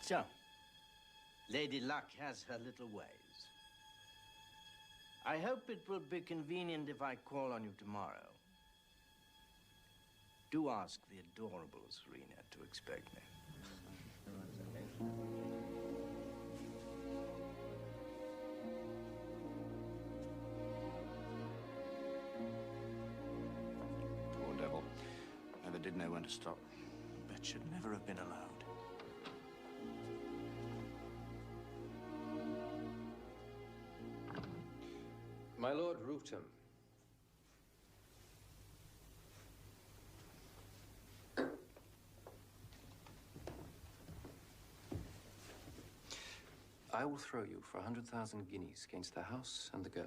So, Lady Luck has her little ways. I hope it will be convenient if I call on you tomorrow. Do ask the adorable Serena to expect me. Poor devil. Never did know when to stop. Bet should never have been allowed. My Lord Rootham. I will throw you for 100,000 guineas against the house and the girl.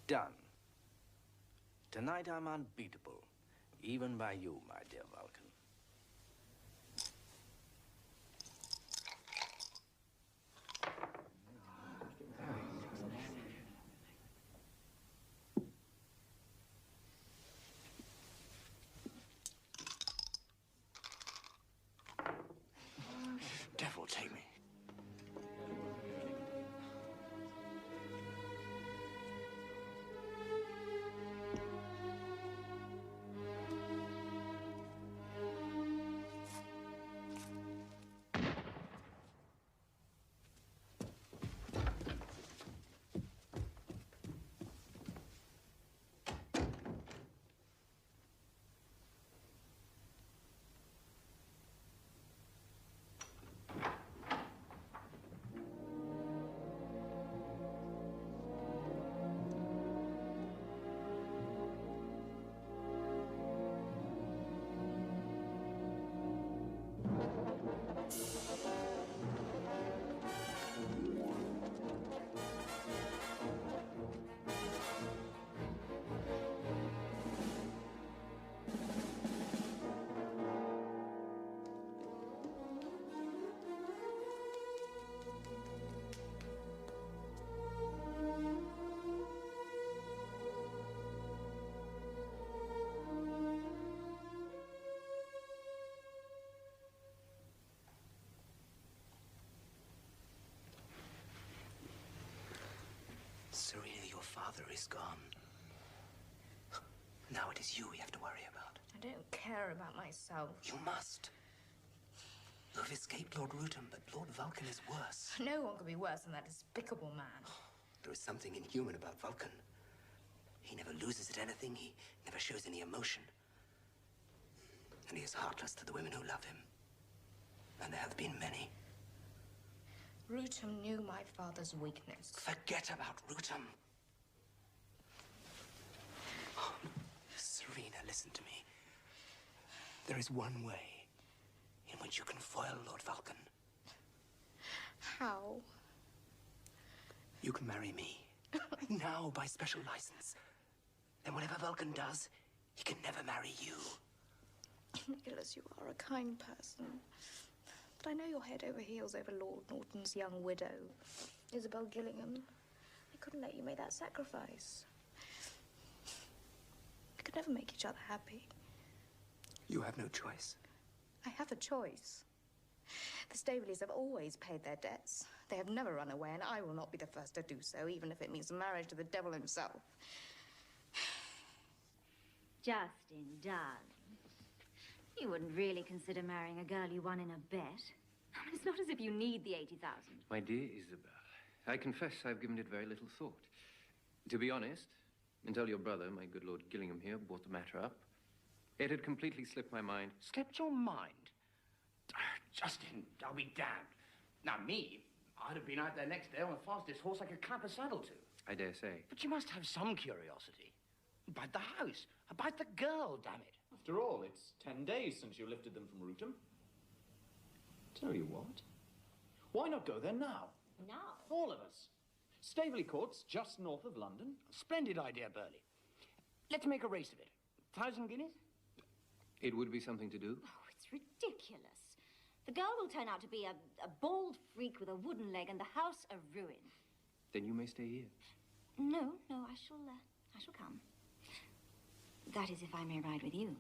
Done. Tonight I'm unbeatable, even by you, my dear Vulcan. Devil take me. Serena, your father is gone. Now it is you we have to worry about. I don't care about myself. You must. You have escaped Lord Rootham, but Lord Vulcan is worse. No one could be worse than that despicable man. There is something inhuman about Vulcan. He never loses at anything. He never shows any emotion. And he is heartless to the women who love him. And there have been many. Rootham knew my father's weakness. Forget about Rootham. Oh, Serena, listen to me. There is one way in which you can foil Lord Vulcan. How? You can marry me. Now, by special license. And whatever Vulcan does, he can never marry you. Nicholas, you are a kind person. But I know you're head over heels over Lord Norton's young widow, Isabel Gillingham. I couldn't let you make that sacrifice. We could never make each other happy. You have no choice. I have a choice. The Staveleys have always paid their debts. They have never run away, and I will not be the first to do so, even if it means marriage to the devil himself. Justin, darling. You wouldn't really consider marrying a girl you won in a bet. I mean, it's not as if you need the 80,000. My dear Isabel, I confess I've given it very little thought. To be honest, until your brother, my good Lord Gillingham here, brought the matter up, it had completely slipped my mind. Slipped your mind? Justin, I'll be damned. Now, me, I'd have been out there next day on the fastest horse I could clap a saddle to. I dare say. But you must have some curiosity. About the house, about the girl, damn it. After all, it's 10 days since you lifted them from Rootham. Tell you what, why not go there now? Now? All of us. Staveley Court's just north of London. Splendid idea, Burley. Let's make a race of it. 1,000 guineas? It would be something to do. Oh, it's ridiculous. The girl will turn out to be a bald freak with a wooden leg and the house a ruin. Then you may stay here. No, I shall come. That is if I may ride with you.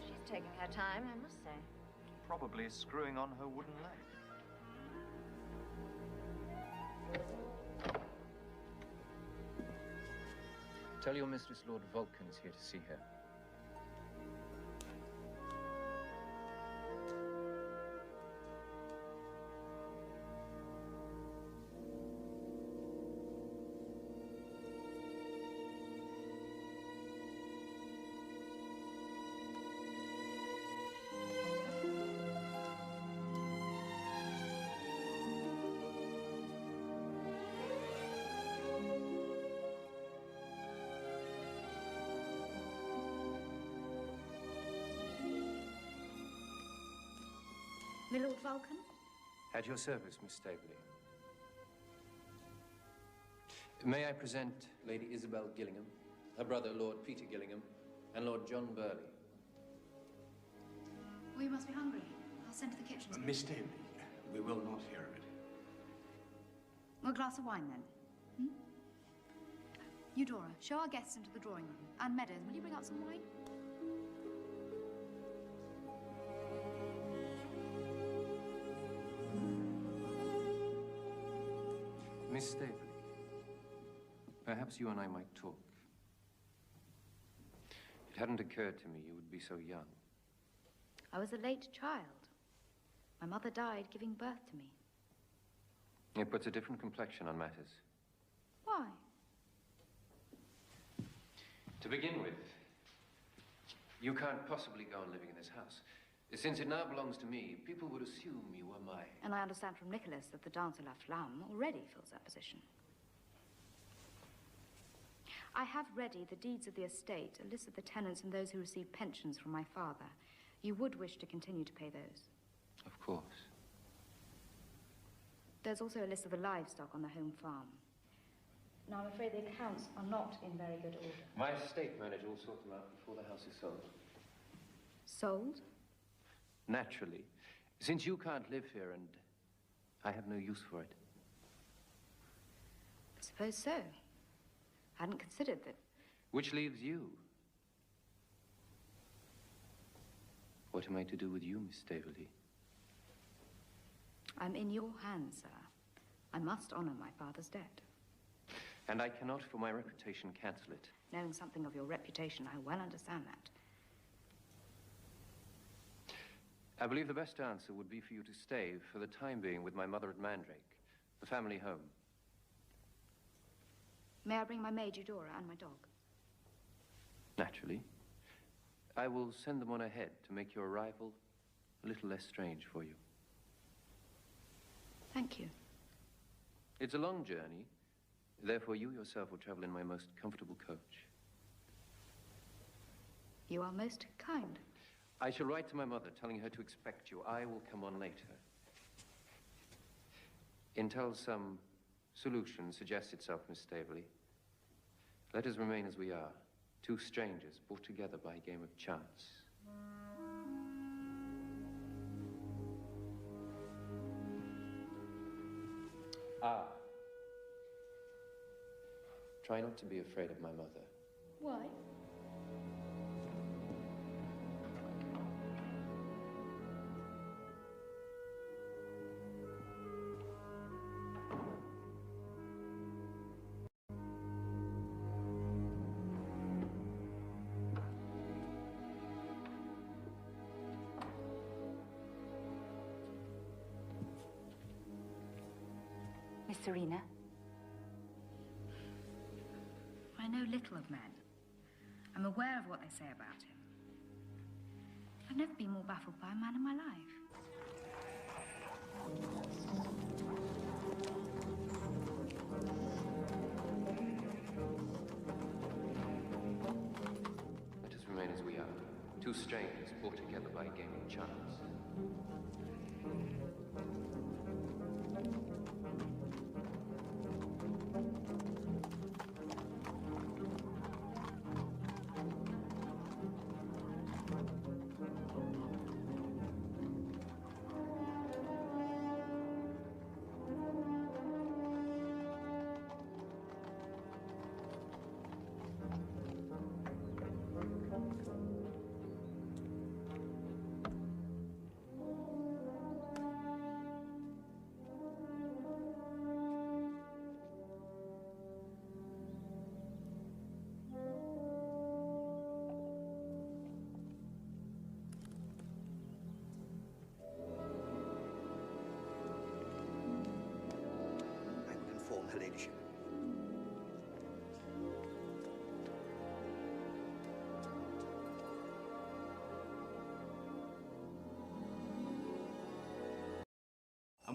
She's taking her time, I must say. Probably screwing on her wooden leg. Tell your mistress Lord Vulcan's here to see her. My Lord Vulcan? At your service, Miss Staveley. May I present Lady Isabel Gillingham, her brother, Lord Peter Gillingham, and Lord John Burley. Well, you must be hungry. I'll send to the kitchen. Miss Staveley, we will not hear of it. Well, a glass of wine, then. Hmm? Eudora, show our guests into the drawing room. And Meadows, will you bring out some wine? Miss Staveley, perhaps you and I might talk. It hadn't occurred to me you would be so young. I was a late child. My mother died giving birth to me. It puts a different complexion on matters. Why? To begin with, you can't possibly go on living in this house. Since it now belongs to me, people would assume you were mine. And I understand from Nicholas that the dancer La Flamme already fills that position. I have ready the deeds of the estate, a list of the tenants and those who receive pensions from my father. You would wish to continue to pay those? Of course. There's also a list of the livestock on the home farm. Now, I'm afraid the accounts are not in very good order. My estate manager will sort them out before the house is sold. Sold? Naturally, since you can't live here and I have no use for it. I suppose so. I hadn't considered that. Which leaves you. What am I to do with you, Miss Staveley? I'm in your hands, sir. I must honor my father's debt. And I cannot, for my reputation, cancel it. Knowing something of your reputation, I well understand that. I believe the best answer would be for you to stay, for the time being, with my mother at Mandrake, the family home. May I bring my maid Eudora and my dog? Naturally. I will send them on ahead to make your arrival a little less strange for you. Thank you. It's a long journey. Therefore, you yourself will travel in my most comfortable coach. You are most kind. I shall write to my mother, telling her to expect you. I will come on later. Until some solution suggests itself, Miss Staveley, let us remain as we are, two strangers brought together by a game of chance. Ah. Try not to be afraid of my mother. Why? Miss Serena? I know little of men. I'm aware of what they say about him. I've never been more baffled by a man in my life. Let us remain as we are, two strangers brought together by a game of chance.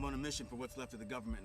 on a mission for what's left of the government.